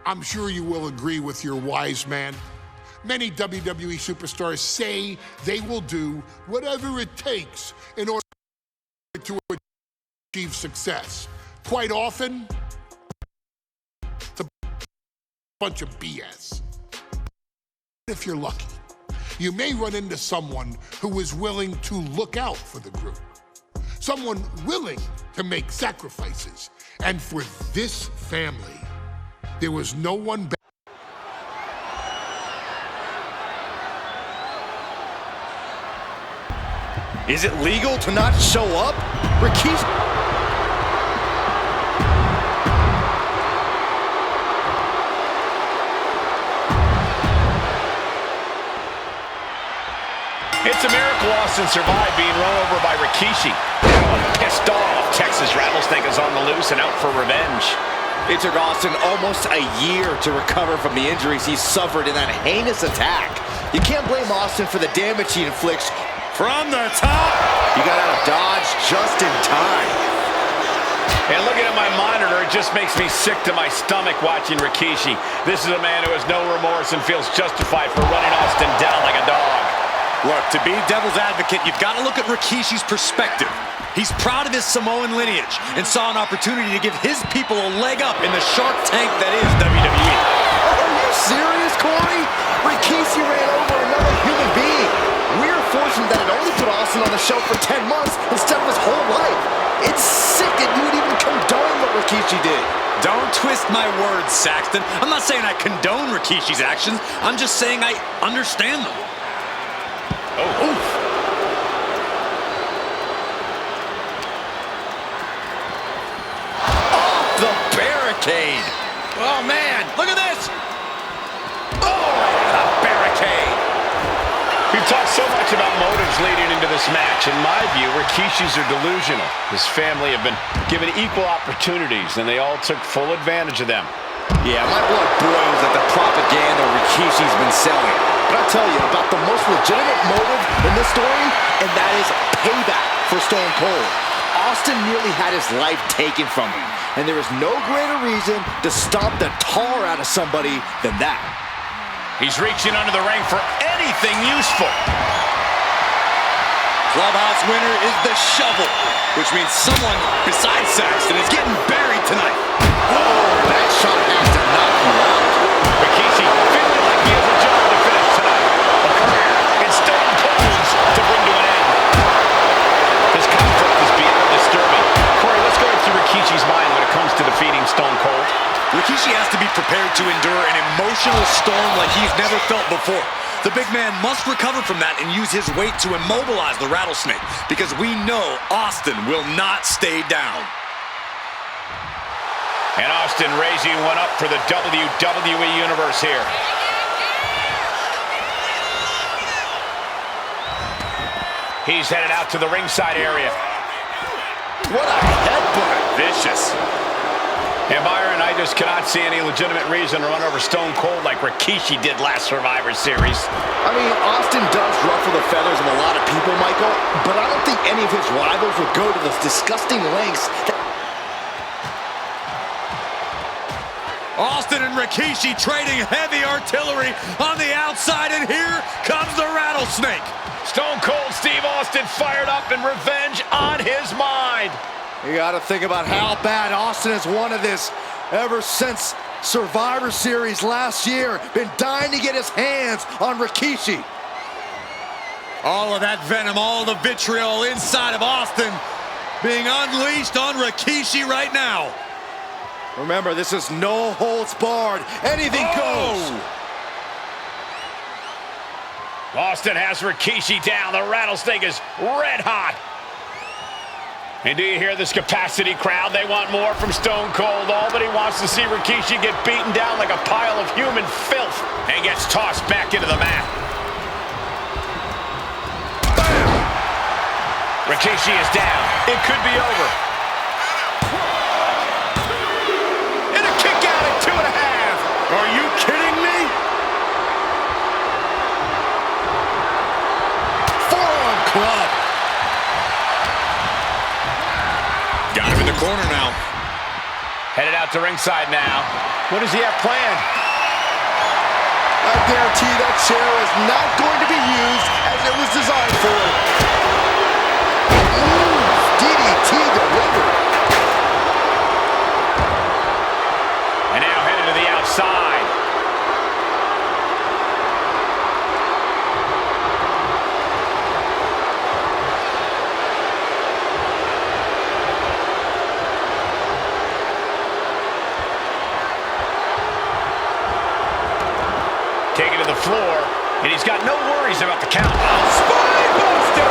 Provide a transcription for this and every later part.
I'm sure you will agree with your wise man. Many WWE superstars say they will do whatever it takes in order to achieve success. Quite often, it's a bunch of BS. If you're lucky, you may run into someone who is willing to look out for the group. Someone willing to make sacrifices. And for this family, there was no one better. Is it legal to not show up? Rikishi. It's a miracle Austin survived being run over by Rikishi. Pissed off, Texas Rattlesnake is on the loose and out for revenge. It took Austin almost a year to recover from the injuries he suffered in that heinous attack. You can't blame Austin for the damage he inflicts. From the top, he got out of Dodge just in time. And looking at my monitor, it just makes me sick to my stomach watching Rikishi. This is a man who has no remorse and feels justified for running Austin down like a dog. Look, to be devil's advocate, you've got to look at Rikishi's perspective. He's proud of his Samoan lineage and saw an opportunity to give his people a leg up in the Shark Tank that is WWE. Are you serious, Corey? Rikishi ran over another human being. We're fortunate that it only put Austin on the show for 10 months instead of his whole life. It's sick that you would even condone what Rikishi did. Don't twist my words, Saxton. I'm not saying I condone Rikishi's actions. I'm just saying I understand them. Oh, oof. Off the barricade. Oh, man, look at this. Oh, the barricade. We've talked so much about motives leading into this match. In my view, Rikishis are delusional. His family have been given equal opportunities, and they all took full advantage of them. Yeah, my blood boils at the propaganda Rikishi's been selling. But I'll tell you about the most legitimate motive in this story, and that is payback for Stone Cold. Austin nearly had his life taken from him, and there is no greater reason to stomp the tar out of somebody than that. He's reaching under the ring for anything useful. Clubhouse winner is the shovel, which means someone besides Saxton is getting buried tonight. Oh, that shot has to knock you out. Rikishi feeling like he has a job to finish tonight. A career in Stone Cold's to bring to an end. This conflict is beyond disturbing. Corey, let's go into Rikishi's mind when it comes to defeating Stone Cold. Rikishi has to be prepared to endure an emotional storm like he's never felt before. The big man must recover from that and use his weight to immobilize the Rattlesnake, because we know Austin will not stay down. And Austin raising one up for the WWE Universe here. He's headed out to the ringside area. What a headbutt. Vicious. And Byron, I just cannot see any legitimate reason to run over Stone Cold like Rikishi did last Survivor Series. I mean, Austin does ruffle the feathers of a lot of people, Michael, but I don't think any of his rivals would go to those disgusting lengths. Austin and Rikishi trading heavy artillery on the outside, and here comes the Rattlesnake. Stone Cold Steve Austin fired up and revenge on his mind. You gotta think about how bad Austin has wanted this ever since Survivor Series last year. Been dying to get his hands on Rikishi. All of that venom, all the vitriol inside of Austin being unleashed on Rikishi right now. Remember, this is no holds barred. Anything goes. Austin has Rikishi down. The Rattlesnake is red hot. And do you hear this capacity crowd? They want more from Stone Cold. All but he wants to see Rikishi get beaten down like a pile of human filth and gets tossed back into the mat. Rikishi is down. It could be over. And a kick out at 2.5. Are you kidding me? Forearm club. Got him in the corner now. Headed out out to ringside now. What does he have planned? I guarantee that chair is not going to be used as it was designed for. Ooh, DDT delivered. And now headed to the outside. Taken to the floor, and he's got no worries about the count. Spine buster!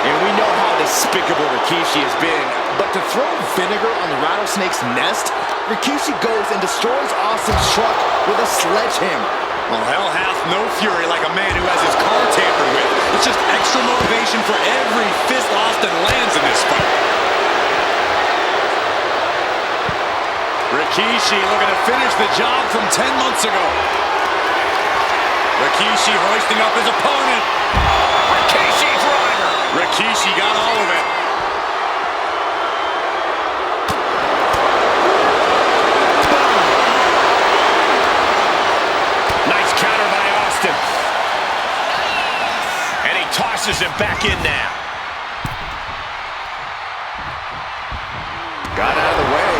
And we know how despicable Rikishi has been, but to throw vinegar on the rattlesnake's nest, Rikishi goes and destroys Austin's truck with a sledgehammer. Well, hell hath no fury like a man who has his car tampered with. It's just extra motivation for every fist Austin lands in this fight. Rikishi looking to finish the job from 10 months ago. Rikishi hoisting up his opponent. Rikishi driver. Rikishi got all of it. Nice counter by Austin. And he tosses him back in now. Got out of the way.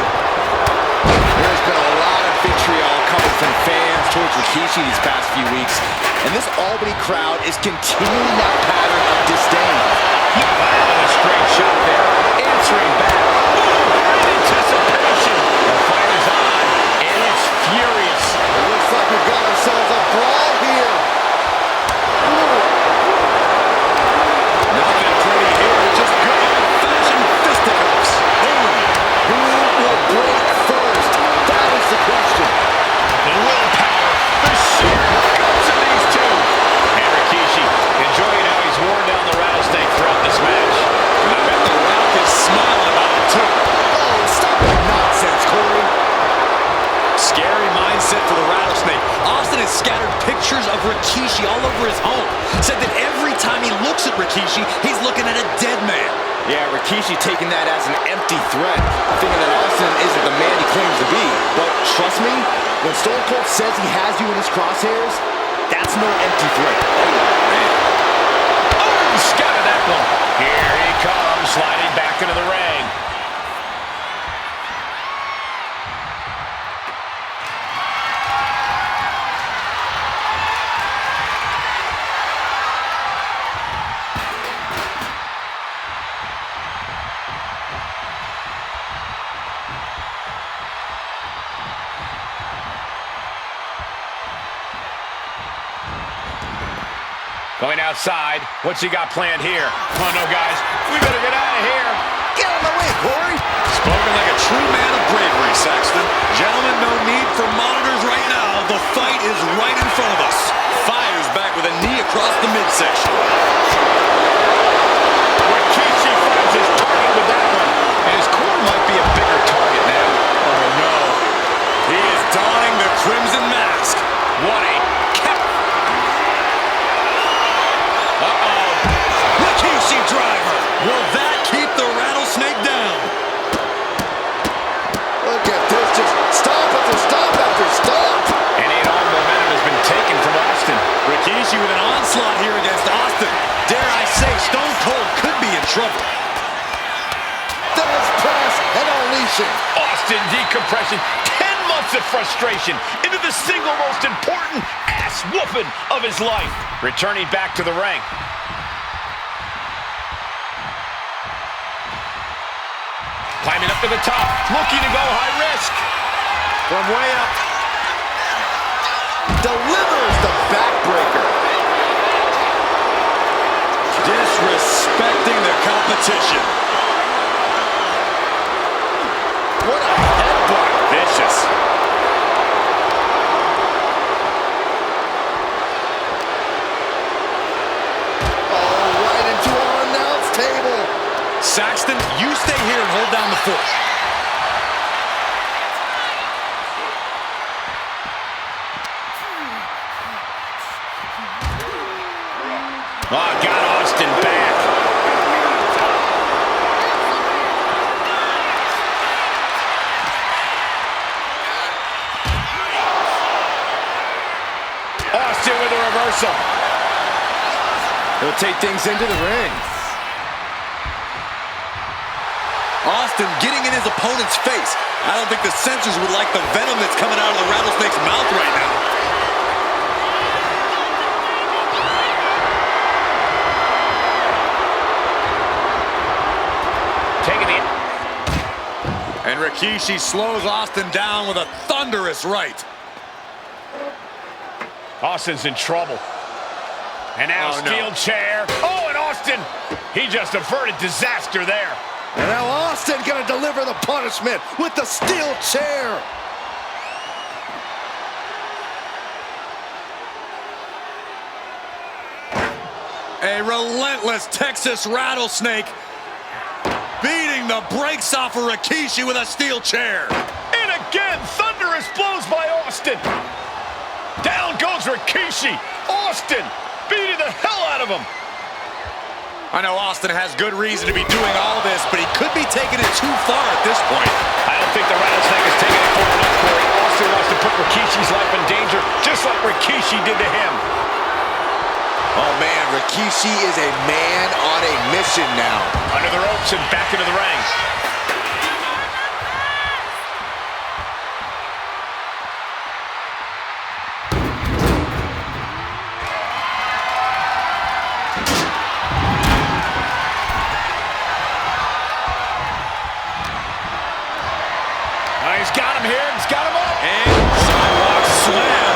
There's been a lot of vitriol coming from fans towards Rikishi these past few weeks, and this Albany crowd is continuing that pattern of disdain. He fired with a straight shot there, answering back. Ooh, great anticipation. The fight is on, and it's furious. It looks like we've got ourselves a brawl here. Nothing pretty here, just good old-fashioned fisticuffs. Boom. Who will break first? That is the question. The willpower, the sheer guts of these two. And Rikishi enjoying how he's worn down the rattlesnake throughout this match. And I bet The Rock is smiling about it, too. Oh, stop that nonsense, Corey. Scary mindset for the rattlesnake. Austin has scattered pictures of Rikishi all over his home. Said that every time he looks at Rikishi, he's looking at a dead man. Yeah, Rikishi taking that as an empty threat, thinking that Austin isn't the man he claims to be. But trust me, when Stone Cold says he has you in his crosshairs, that's no empty threat. Oh, scattered that one. Here he comes, sliding back into the ring. Going outside. What's he got planned here? Oh, no, guys. We better get out of here. Get out of my way, Corey! Spoken like a true man of bravery, Saxton. Gentlemen, no need for monitors right now. The fight is right in front of us. Fires back with a knee across the midsection. Rikishi finds his target with that one. And his core might be a bigger target now. Oh, no. He is donning the crimson mask. What a Rikishi driver. Will that keep the rattlesnake down? Look at this, just stop after stop after stop. And all momentum has been taken from Austin. Rikishi with an onslaught here against Austin. Dare I say, Stone Cold could be in trouble. There's press and unleashing. Austin decompression. 10 months of frustration into the single most important ass whooping of his life. Returning back to the ring. Climbing up to the top, looking to go high risk. From way up. Delivers the backbreaker. Disrespecting the competition. What a headbutt. Vicious. Oh, right into our announce table. Saxton, you stay here and hold down the fort. Oh, got Austin back. Austin with a reversal. He'll take things into the ring. Austin getting in his opponent's face. I don't think the censors would like the venom that's coming out of the Rattlesnake's mouth right now. Taking the... And Rikishi slows Austin down with a thunderous right. Austin's in trouble. And now steel chair. Oh, and Austin, he just averted disaster there. And now Austin gonna deliver the punishment with the steel chair. A relentless Texas Rattlesnake beating the brakes off of Rikishi with a steel chair. And again, thunderous blows by Austin. Down goes Rikishi. Austin beating the hell out of him. I know Austin has good reason to be doing all this, but he could be taking it too far at this point. I don't think the Rattlesnake is taking it far enough, Corey. Austin wants to put Rikishi's life in danger, just like Rikishi did to him. Oh man, Rikishi is a man on a mission now. Under the ropes and back into the ring. He's got him here. He's got him up. And sidewalk slam.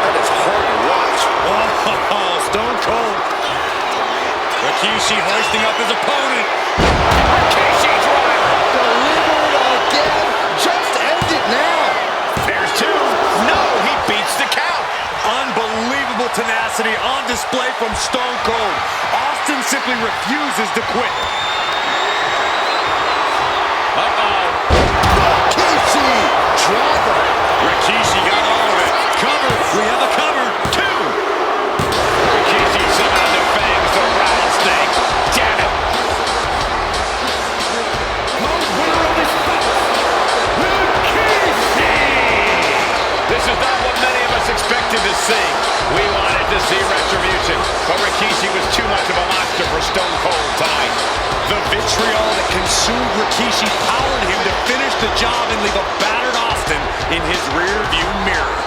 That is hard to watch. Oh, Stone Cold. Rikishi hoisting up his opponent. Rikishi's right. Delivered again. Just end it now. There's two. No, he beats the count. Unbelievable tenacity on display from Stone Cold. Austin simply refuses to quit. Rikishi, driver. Rikishi got all of it. Cover. We have a cover. Two. Rikishi somehow defangs the Rattlesnake. Damn it. This is not what many of us expected to see. We wanted to see retribution, but Rikishi was too much of a monster for Stone Cold tonight. The vitriol that consumed Rikishi powered him to finish the job and leave a battered Austin in his rear view mirror.